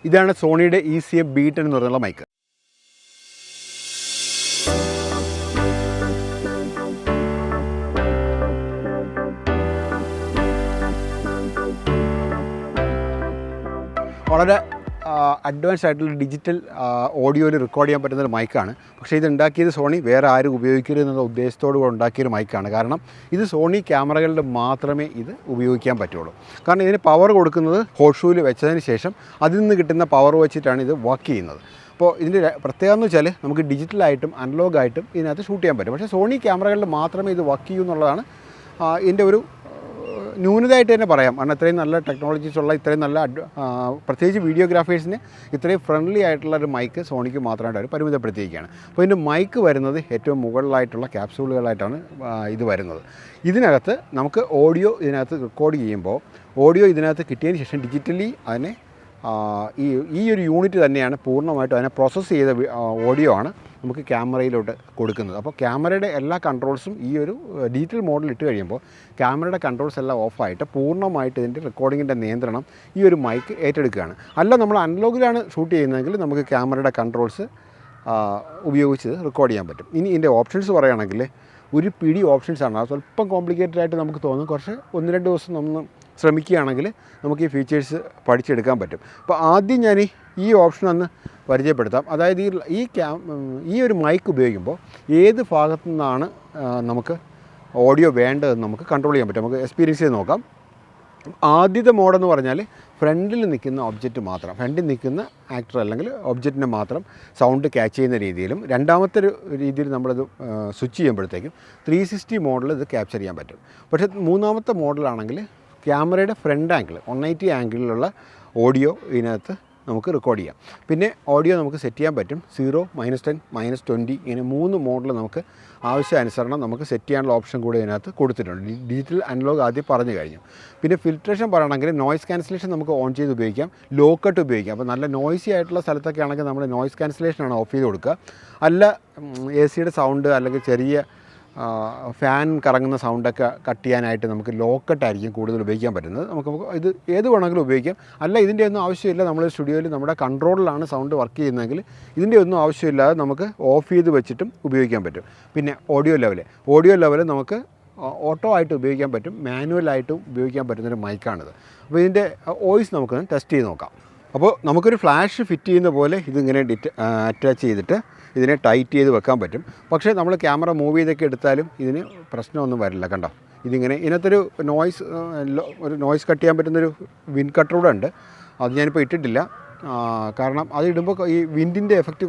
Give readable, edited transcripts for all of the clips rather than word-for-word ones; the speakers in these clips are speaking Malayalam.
ഇതാണ് സോണിയുടെ ECM B10 എന്ന് പറയുന്ന മൈക്ക്. വളരെ അഡ്വാൻസ് ആയിട്ടുള്ള ഡിജിറ്റൽ ഓഡിയോയിൽ റെക്കോർഡ് ചെയ്യാൻ പറ്റുന്നൊരു മൈക്കാണ്. പക്ഷേ ഇത് ഉണ്ടാക്കിയത് സോണി വേറെ ആരും ഉപയോഗിക്കരുത് എന്നുള്ള ഉദ്ദേശത്തോടു കൂടെ ഉണ്ടാക്കിയൊരു മൈക്കാണ്. കാരണം ഇത് സോണി ക്യാമറകളിൽ മാത്രമേ ഇത് ഉപയോഗിക്കാൻ പറ്റുള്ളൂ. കാരണം ഇതിന് പവർ കൊടുക്കുന്നത് ഹോട്ട് ഷൂവിൽ വെച്ചതിന് ശേഷം അതിൽ നിന്ന് കിട്ടുന്ന പവർ വെച്ചിട്ടാണ് ഇത് വർക്ക് ചെയ്യുന്നത്. അപ്പോൾ ഇതിൻ്റെ പ്രത്യേകത എന്ന് വെച്ചാൽ നമുക്ക് ഡിജിറ്റലായിട്ടും അനലോഗായിട്ടും ഇതിനകത്ത് ഷൂട്ട് ചെയ്യാൻ പറ്റും. പക്ഷേ സോണി ക്യാമറകളിൽ മാത്രമേ ഇത് വർക്ക് ചെയ്യൂ എന്നുള്ളതാണ് ഇതിൻ്റെ ഒരു ന്യൂനതയായിട്ട് തന്നെ പറയാം. കാരണം ഇത്രയും നല്ല ടെക്നോളജീസ് ഉള്ള ഇത്രയും നല്ല പ്രത്യേകിച്ച് വീഡിയോഗ്രാഫേഴ്സിന് ഇത്രയും ഫ്രണ്ട്ലി ആയിട്ടുള്ള ഒരു മൈക്ക് സോണിക്ക് മാത്രമായിട്ട് അവർ പരിമിതപ്പെടുത്തിയിരിക്കുകയാണ്. അപ്പോൾ ഇതിൻ്റെ മൈക്ക് വരുന്നത് ഏറ്റവും മുകളിലായിട്ടുള്ള ക്യാപ്സൂളുകളായിട്ടാണ് ഇത് വരുന്നത്. ഇതിനകത്ത് നമുക്ക് ഓഡിയോ ഇതിനകത്ത് റെക്കോർഡ് ചെയ്യുമ്പോൾ ഓഡിയോ ഇതിനകത്ത് കിട്ടിയതിന് ശേഷം ഡിജിറ്റലി അതിനെ ഈ ഒരു യൂണിറ്റ് തന്നെയാണ് പൂർണ്ണമായിട്ടും അതിനെ പ്രോസസ്സ് ചെയ്ത ഓഡിയോ ആണ് നമുക്ക് ക്യാമറയിലോട്ട് കൊടുക്കുന്നത്. അപ്പോൾ ക്യാമറയുടെ എല്ലാ കൺട്രോൾസും ഈ ഒരു ഡിജിറ്റൽ മോഡിൽ ഇട്ട് കഴിയുമ്പോൾ ക്യാമറയുടെ കൺട്രോൾസ് എല്ലാം ഓഫായിട്ട് പൂർണ്ണമായിട്ട് ഇതിൻ്റെ റെക്കോർഡിങ്ങിൻ്റെ നിയന്ത്രണം ഈ ഒരു മൈക്ക് ഏറ്റെടുക്കുകയാണ്. അല്ല നമ്മൾ അനലോഗിലാണ് ഷൂട്ട് ചെയ്യുന്നതെങ്കിൽ നമുക്ക് ക്യാമറയുടെ കൺട്രോൾസ് ഉപയോഗിച്ച് റെക്കോർഡ് ചെയ്യാൻ പറ്റും. ഇനി ഇതിൻ്റെ ഓപ്ഷൻസ് പറയുകയാണെങ്കിൽ ഒരു പിടി ഓപ്ഷൻസാണ്. അത് സ്വല്പം കോംപ്ലിക്കേറ്റഡ് ആയിട്ട് നമുക്ക് തോന്നും. കുറച്ച് 1-2 ദിവസം നമ്മൾ ശ്രമിക്കുകയാണെങ്കിൽ നമുക്ക് ഈ ഫീച്ചേഴ്സ് പഠിച്ചെടുക്കാൻ പറ്റും. അപ്പോൾ ആദ്യം ഞാൻ ഈ ഓപ്ഷൻ ഒന്ന് പരിചയപ്പെടുത്താം. അതായത് ഈ ഒരു മൈക്ക് ഉപയോഗിക്കുമ്പോൾ ഏത് ഭാഗത്തു നിന്നാണ് നമുക്ക് ഓഡിയോ വേണ്ടതെന്ന് നമുക്ക് കൺട്രോൾ ചെയ്യാൻ പറ്റും. നമുക്ക് എക്സ്പീരിയൻസ് ചെയ്ത് നോക്കാം. ആദ്യത്തെ മോഡെന്ന് പറഞ്ഞാൽ ഫ്രണ്ടിൽ നിൽക്കുന്ന ഒബ്ജക്റ്റ് മാത്രം, ഫ്രണ്ടിൽ നിൽക്കുന്ന ആക്ടർ അല്ലെങ്കിൽ ഒബ്ജക്റ്റിനെ മാത്രം സൗണ്ട് ക്യാച്ച് ചെയ്യുന്ന രീതിയിലും, രണ്ടാമത്തെ ഒരു രീതിയിൽ നമ്മളത് സ്വിച്ച് ചെയ്യുമ്പോഴത്തേക്കും 360 മോഡിൽ ഇത് ക്യാപ്ചർ ചെയ്യാൻ പറ്റും. പക്ഷേ മൂന്നാമത്തെ മോഡലാണെങ്കിൽ ക്യാമറയുടെ ഫ്രണ്ട് ആംഗിൾ 180 ആംഗിളിലുള്ള ഓഡിയോ ഇതിനകത്ത് നമുക്ക് റെക്കോർഡ് ചെയ്യാം. പിന്നെ ഓഡിയോ നമുക്ക് സെറ്റ് ചെയ്യാൻ പറ്റും 0, -10, -20 ഇങ്ങനെ 3 മോഡിൽ നമുക്ക് ആവശ്യാനുസരണം നമുക്ക് സെറ്റ് ചെയ്യാനുള്ള ഓപ്ഷൻ കൂടി ഇതിനകത്ത് കൊടുത്തിട്ടുണ്ട്. ഡിജിറ്റൽ അനലോഗ് ആദ്യം പറഞ്ഞു കഴിഞ്ഞു. പിന്നെ ഫിൽട്രേഷൻ പറയണമെങ്കിൽ നോയ്സ് ക്യാൻസലേഷൻ നമുക്ക് ഓൺ ചെയ്ത് ഉപയോഗിക്കാം, ലോ കട്ട് ഉപയോഗിക്കാം. അപ്പോൾ നല്ല നോയ്സി ആയിട്ടുള്ള സ്ഥലത്തൊക്കെ ആണെങ്കിൽ നമ്മൾ നോയ്സ് ക്യാൻസലേഷനാണ് ഓഫ് ചെയ്ത് കൊടുക്കുക. അല്ല AC സൗണ്ട് അല്ലെങ്കിൽ ചെറിയ ഫാൻ കറങ്ങുന്ന സൗണ്ടൊക്കെ കട്ട് ചെയ്യാനായിട്ട് നമുക്ക് ലോ കട്ടായിരിക്കും കൂടുതൽ ഉപയോഗിക്കാൻ പറ്റുന്നത്. നമുക്ക് ഇത് ഏത് വേണമെങ്കിലും ഉപയോഗിക്കാം. അല്ല ഇതിൻ്റെ ഒന്നും ആവശ്യമില്ല, നമ്മൾ സ്റ്റുഡിയോയിൽ നമ്മുടെ കൺട്രോളിലാണ് സൗണ്ട് വർക്ക് ചെയ്യുന്നതെങ്കിൽ ഇതിൻ്റെ ഒന്നും ആവശ്യമില്ലാതെ നമുക്ക് ഓഫ് ചെയ്ത് വെച്ചിട്ടും ഉപയോഗിക്കാൻ പറ്റും. പിന്നെ ഓഡിയോ ലെവൽ നമുക്ക് ഓട്ടോ ആയിട്ട് ഉപയോഗിക്കാൻ പറ്റും, മാനുവലായിട്ടും ഉപയോഗിക്കാൻ പറ്റുന്നൊരു മൈക്കാണിത്. അപ്പോൾ ഇതിൻ്റെ വോയിസ് നമുക്ക് ടെസ്റ്റ് ചെയ്ത് നോക്കാം. അപ്പോൾ നമുക്കൊരു ഫ്ലാഷ് ഫിറ്റ് ചെയ്യുന്ന പോലെ ഇതിങ്ങനെ അറ്റാച്ച് ചെയ്തിട്ട് ഇതിനെ ടൈറ്റ് ചെയ്ത് വെക്കാൻ പറ്റും. പക്ഷേ നമ്മൾ ക്യാമറ മൂവ് ചെയ്തൊക്കെ എടുത്താലും ഇതിന് പ്രശ്നമൊന്നും വരില്ല. കണ്ടോ, ഇതിനകത്തൊരു നോയ്സ് കട്ട് ചെയ്യാൻ പറ്റുന്നൊരു വിൻഡ് കട്ടർ കൂടെ ഉണ്ട്. അത് ഞാനിപ്പോൾ ഇട്ടിട്ടില്ല. കാരണം അത് ഇടുമ്പോൾ ഈ വിൻഡിൻ്റെ എഫക്റ്റ്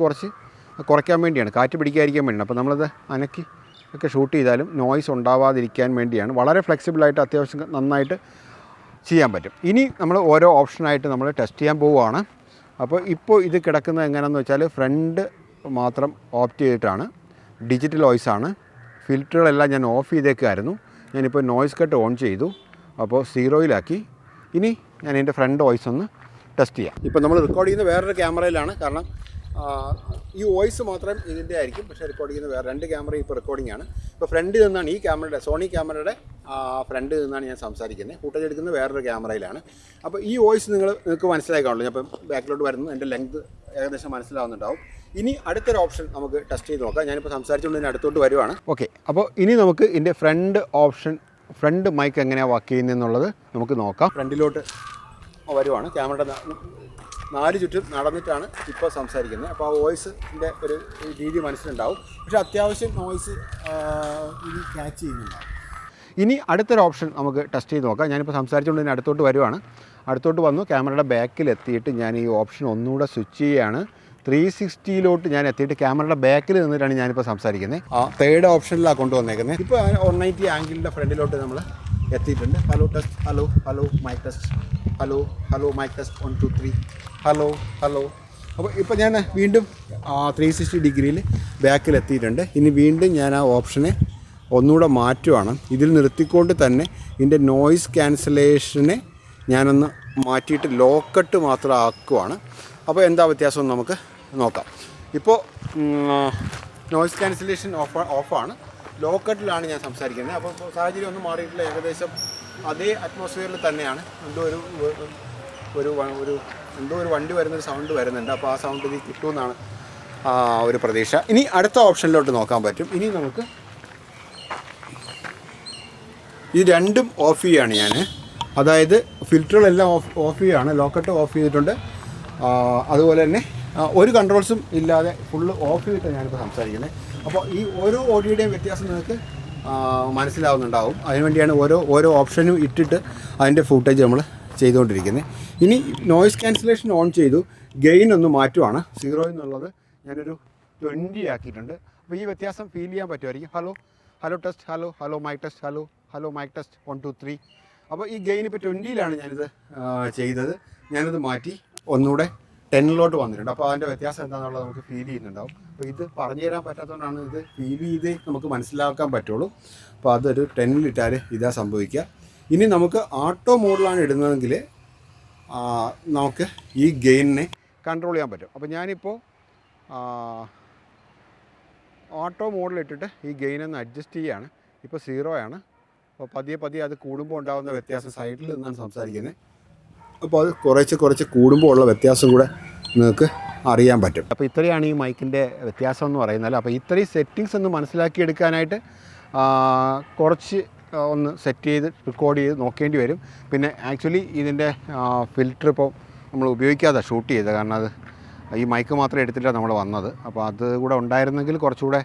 കുറയ്ക്കാൻ വേണ്ടിയാണ്, കാറ്റ് പിടിക്കാതിരിക്കാൻ വേണ്ടിയാണ്. അപ്പോൾ നമ്മളത് അനക്കി ഒക്കെ ഷൂട്ട് ചെയ്താലും നോയ്സ് ഉണ്ടാവാതിരിക്കാൻ വേണ്ടിയാണ്. വളരെ ഫ്ലെക്സിബിളായിട്ട് അത്യാവശ്യം നന്നായിട്ട് ചെയ്യാൻ പറ്റും. ഇനി നമ്മൾ ഓരോ ഓപ്ഷനായിട്ട് നമ്മൾ ടെസ്റ്റ് ചെയ്യാൻ പോവുകയാണ്. അപ്പോൾ ഇപ്പോൾ ഇത് കിടക്കുന്നത് എങ്ങനെയാണെന്ന് വെച്ചാൽ ഫ്രണ്ട് മാത്രം ഓപ്റ്റ് ചെയ്തിട്ടാണ്, ഡിജിറ്റൽ വോയിസാണ്. ഫിൽറ്ററുകളെല്ലാം ഞാൻ ഓഫ് ചെയ്തേക്കായിരുന്നു. ഞാനിപ്പോൾ നോയ്സ് കട്ട് ഓൺ ചെയ്തു, അപ്പോൾ 0-ലാക്കി. ഇനി ഞാൻ എൻ്റെ ഫ്രണ്ട് വോയിസ് ഒന്ന് ടെസ്റ്റ് ചെയ്യാം. ഇപ്പോൾ നമ്മൾ റെക്കോർഡ് ചെയ്യുന്ന വേറൊരു ക്യാമറയിലാണ്. കാരണം ഈ വോയിസ് മാത്രം ഇതിൻ്റെ ആയിരിക്കും, പക്ഷേ റെക്കോർഡ് ചെയ്യുന്ന വേറെ 2 ക്യാമറ ഇപ്പോൾ റെക്കോർഡിംഗ് ആണ്. ഇപ്പോൾ ഫ്രണ്ടിൽ നിന്നാണ് ഈ ക്യാമറയുടെ സോണി ക്യാമറയുടെ ഫ്രണ്ടിൽ നിന്നാണ് ഞാൻ സംസാരിക്കുന്നത്. ഫുട്ടേജ് എടുക്കുന്നത് വേറൊരു ക്യാമറയിലാണ്. അപ്പോൾ ഈ വോയിസ് നിങ്ങൾക്ക് മനസ്സിലായി കാണുള്ളൂ. ഞാൻ ഇപ്പം ബാക്കിലോട്ട് വരുന്നു, എൻ്റെ ലെങ്ത് ഏകദേശം മനസ്സിലാവുന്നുണ്ടാവും. ഇനി അടുത്തൊരു ഓപ്ഷൻ നമുക്ക് ടെസ്റ്റ് ചെയ്ത് നോക്കാം. ഞാനിപ്പോൾ സംസാരിച്ചുകൊണ്ട് ഇതിന് അടുത്തോട്ട് വരുവാണ്. ഓക്കെ, അപ്പോൾ ഇനി നമുക്ക് ഇതിൻ്റെ ഫ്രണ്ട് മൈക്ക് എങ്ങനെയാണ് വർക്ക് ചെയ്യുന്നതെന്നുള്ളത് നമുക്ക് നോക്കാം. ഫ്രണ്ടിലോട്ട് വരുവാണ്. ക്യാമറയുടെ 4 ചുറ്റും നടന്നിട്ടാണ് ഇപ്പോൾ സംസാരിക്കുന്നത്. അപ്പോൾ ആ വോയിസിൻ്റെ ഒരു രീതി മനസ്സിലുണ്ടാവും. പക്ഷേ അത്യാവശ്യം നോയ്സ് ഇത് ക്യാച്ച് ചെയ്യുന്നുണ്ടാവും. ഇനി അടുത്തൊരു ഓപ്ഷൻ നമുക്ക് ടെസ്റ്റ് ചെയ്ത് നോക്കാം. ഞാനിപ്പോൾ സംസാരിച്ചുകൊണ്ട് ഇതിന് അടുത്തോട്ട് വന്നു. ക്യാമറയുടെ ബാക്കിൽ എത്തിയിട്ട് ഞാൻ ഈ ഓപ്ഷൻ ഒന്നുകൂടെ സ്വിച്ച് ചെയ്യുകയാണ്. 360 ഞാൻ എത്തിയിട്ട് ക്യാമറയുടെ ബാക്കിൽ നിന്നിട്ടാണ് ഞാനിപ്പോൾ സംസാരിക്കുന്നത്. ആ 3rd ഓപ്ഷനിലാണ് കൊണ്ടുവന്നേക്കുന്നത്. ഇപ്പോൾ 180 ആംഗിളിൻ്റെ ഫ്രണ്ടിലോട്ട് നമ്മൾ എത്തിയിട്ടുണ്ട്. Hello mic test, hello mic test 1 2 3 hello. അപ്പോൾ ഇപ്പോൾ ഞാൻ വീണ്ടും 360 ഡിഗ്രിയിൽ ബാക്കിൽ എത്തിയിട്ടുണ്ട്. ഇനി വീണ്ടും ഞാൻ ആ ഓപ്ഷനെ ഒന്നുകൂടെ മാറ്റുവാണ്. ഇതിൽ നിർത്തിക്കൊണ്ട് തന്നെ ഇതിൻ്റെ നോയ്സ് ക്യാൻസലേഷനെ ഞാനൊന്ന് മാറ്റിയിട്ട് ലോ കട്ട് മാത്രം ആക്കുവാണ്. അപ്പോൾ എന്താ വ്യത്യാസം നമുക്ക് നോക്കാം. ഇപ്പോൾ നോയ്സ് ക്യാൻസലേഷൻ ഓഫാണ്, ലോ കട്ടിലാണ് ഞാൻ സംസാരിക്കുന്നത്. അപ്പോൾ സാഹചര്യം ഒന്നും മാറിയിട്ടില്ല, ഏകദേശം അതേ അറ്റ്മോസ്ഫിയറിൽ തന്നെയാണ്. എന്തോ ഒരു എന്തോ ഒരു വണ്ടി വരുന്നൊരു സൗണ്ട് വരുന്നുണ്ട്. അപ്പോൾ ആ സൗണ്ട് ഇതിൽ കിട്ടുമെന്നാണ് ഒരു പ്രതീക്ഷ. ഇനി അടുത്ത ഓപ്ഷനിലോട്ട് നോക്കാൻ പറ്റും. ഇനി നമുക്ക് ഈ രണ്ടും ഓഫ് ചെയ്യുകയാണ് ഞാൻ. അതായത് ഫിൽറ്ററുകളെല്ലാം ഓഫ് ചെയ്യുകയാണ്, ലോക്കറ്റ് ഓഫ് ചെയ്തിട്ടുണ്ട്. അതുപോലെ തന്നെ ഒരു കൺട്രോൾസും ഇല്ലാതെ ഫുള്ള് ഓഫ് ചെയ്തിട്ടാണ് ഞാനിപ്പോൾ സംസാരിക്കുന്നത്. അപ്പോൾ ഈ ഓരോ ഓഡിയോയുടെയും വ്യത്യാസം നിങ്ങൾക്ക് മനസ്സിലാവുന്നുണ്ടാവും. അതിനുവേണ്ടിയാണ് ഓരോ ഓപ്ഷനും ഇട്ടിട്ട് അതിൻ്റെ ഫുട്ടേജ് നമ്മൾ ചെയ്തുകൊണ്ടിരിക്കുന്നത്. ഇനി നോയ്സ് ക്യാൻസലേഷൻ ഓൺ ചെയ്തു, ഗെയിൻ ഒന്ന് മാറ്റുവാണ്. 0 എന്നുള്ളത് ഞാനൊരു 20 ആക്കിയിട്ടുണ്ട്. അപ്പോൾ ഈ വ്യത്യാസം ഫീൽ ചെയ്യാൻ പറ്റുമായിരിക്കും. Hello test, hello mic test, hello mic test 1 2 3. അപ്പോൾ ഈ ഗെയിൻ ഇപ്പോൾ 20ലാണ് ഞാനിത് ചെയ്തത്. ഞാനിത് മാറ്റി ഒന്നുകൂടെ 10ലോട്ട് വന്നിട്ടുണ്ട്. അപ്പോൾ അതിൻ്റെ വ്യത്യാസം എന്താണെന്നുള്ളത് നമുക്ക് ഫീൽ ചെയ്യുന്നുണ്ടാവും. അപ്പോൾ ഇത് പറഞ്ഞു തരാൻ പറ്റാത്തതുകൊണ്ടാണ് ഇത് ഫീൽ ചെയ്തേ നമുക്ക് മനസ്സിലാക്കാൻ പറ്റുള്ളൂ. അപ്പോൾ അതൊരു 10ലിട്ടാൽ ഇതാ സംഭവിക്കുക. ഇനി നമുക്ക് ഓട്ടോ മോഡിലാണ് ഇടുന്നതെങ്കിൽ നമുക്ക് ഈ ഗെയിനിനെ കൺട്രോൾ ചെയ്യാൻ പറ്റും. അപ്പോൾ ഞാനിപ്പോൾ ഓട്ടോ മോഡിലിട്ടിട്ട് ഈ ഗെയിനൊന്ന് അഡ്ജസ്റ്റ് ചെയ്യുകയാണ്. ഇപ്പോൾ 0 ആണ്. അപ്പോൾ പതിയെ അത് കൂടുമ്പോൾ ഉണ്ടാകുന്ന വ്യത്യാസം സൈഡിൽ നിന്നാണ് സംസാരിക്കുന്നത്. അപ്പോൾ അത് കുറച്ച് കൂടുമ്പോൾ ഉള്ള വ്യത്യാസം കൂടെ നിങ്ങൾക്ക് അറിയാൻ പറ്റും. അപ്പോൾ ഇത്രയാണ് ഈ മൈക്കിൻ്റെ വ്യത്യാസം എന്ന് പറയുന്നത്. അപ്പോൾ ഇത്രയും സെറ്റിങ്സ് ഒന്ന് മനസ്സിലാക്കിയെടുക്കാനായിട്ട് കുറച്ച് ഒന്ന് സെറ്റ് ചെയ്ത് റെക്കോർഡ് ചെയ്ത് നോക്കേണ്ടി വരും. പിന്നെ ആക്ച്വലി ഇതിൻ്റെ ഫിൽറ്റർ ഇപ്പോൾ നമ്മൾ ഉപയോഗിക്കാതെ ഷൂട്ട് ചെയ്തത്, കാരണം അത് ഈ മൈക്ക് മാത്രം എടുത്തിട്ടാണ് നമ്മൾ വന്നത്. അപ്പോൾ അത് കൂടെ ഉണ്ടായിരുന്നെങ്കിൽ കുറച്ചുകൂടെ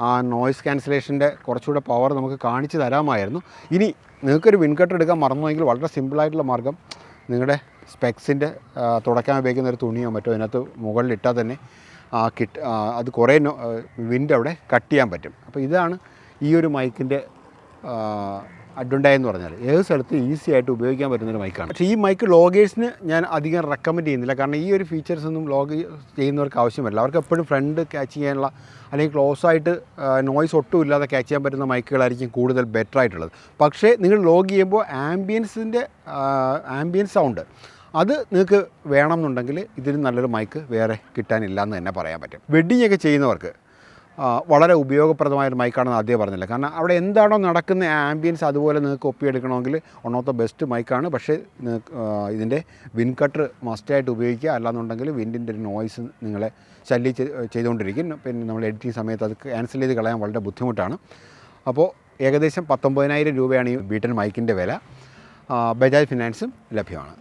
ആ നോയ്സ് ക്യാൻസലേഷൻ്റെ കുറച്ചുകൂടെ പവർ നമുക്ക് കാണിച്ച് തരാമായിരുന്നു. ഇനി നിങ്ങൾക്കൊരു വിൻകട്ടർ എടുക്കാൻ മറന്നുവെങ്കിൽ വളരെ സിമ്പിളായിട്ടുള്ള മാർഗ്ഗം, നിങ്ങളുടെ സ്പെക്സിൻ്റെ തുടക്കാൻ ഉപയോഗിക്കുന്ന ഒരു തുണിയോ മറ്റോ അതിനകത്ത് മുകളിലിട്ടാൽ തന്നെ അത് കുറേ വിൻഡ് അവിടെ കട്ട് ചെയ്യാൻ പറ്റും. അപ്പോൾ ഇതാണ് ഈ ഒരു മൈക്കിൻ്റെ അഡ്വാൻറ്റേജ് എന്ന് പറഞ്ഞാൽ. ഏത് സ്ഥലത്തും ഈസി ആയിട്ട് ഉപയോഗിക്കാൻ പറ്റുന്നൊരു മൈക്കാണ്. പക്ഷേ ഈ മൈക്ക് ലോഗേഴ്സിന് ഞാൻ അധികം റെക്കമെൻഡ് ചെയ്യുന്നില്ല. കാരണം ഈ ഒരു ഫീച്ചേഴ്സ് ഒന്നും ലോഗ് ചെയ്യുന്നവർക്ക് ആവശ്യമില്ല. അവർക്ക് എപ്പോഴും ഫ്രണ്ട് ക്യാച്ച് ചെയ്യാനുള്ള അല്ലെങ്കിൽ ക്ലോസ് ആയിട്ട് നോയ്സ് ഒട്ടും ഇല്ലാതെ ക്യാച്ച് ചെയ്യാൻ പറ്റുന്ന മൈക്കുകളായിരിക്കും കൂടുതൽ ബെറ്റർ ആയിട്ടുള്ളത്. പക്ഷേ നിങ്ങൾ ലോഗ് ചെയ്യുമ്പോൾ ആംബിയൻസ് സൗണ്ട് അത് നിങ്ങൾക്ക് വേണമെന്നുണ്ടെങ്കിൽ ഇതിന് നല്ലൊരു മൈക്ക് വേറെ കിട്ടാനില്ല എന്ന് തന്നെ പറയാൻ പറ്റും. വെഡ്ഡിംഗ് ഒക്കെ ചെയ്യുന്നവർക്ക് വളരെ ഉപയോഗപ്രദമായൊരു മൈക്കാണെന്ന് ആദ്യം പറഞ്ഞില്ല. കാരണം അവിടെ എന്താണോ നടക്കുന്ന ആംബിയൻസ് അതുപോലെ നിങ്ങൾക്ക് ഒപ്പിയെടുക്കണമെങ്കിൽ വൺ ഓഫ് ദ ബെസ്റ്റ് മൈക്കാണ്. പക്ഷേ ഇതിൻ്റെ വിൻഡ് കട്ടർ മസ്റ്റായിട്ട് ഉപയോഗിക്കുക. അല്ലാന്നുണ്ടെങ്കിൽ വിൻഡിൻ്റെ ഒരു നോയ്സ് നിങ്ങളെ ശല്യം ചെയ്തുകൊണ്ടിരിക്കും. പിന്നെ നമ്മൾ എഡിറ്റിംഗ് സമയത്ത് അത് ക്യാൻസൽ ചെയ്ത് കളയാൻ വളരെ ബുദ്ധിമുട്ടാണ്. അപ്പോൾ ഏകദേശം 19,000 രൂപയാണ് ഈ ബീറ്റൻ മൈക്കിൻ്റെ വില. ബജാജ് ഫിനാൻസും ലഭ്യമാണ്.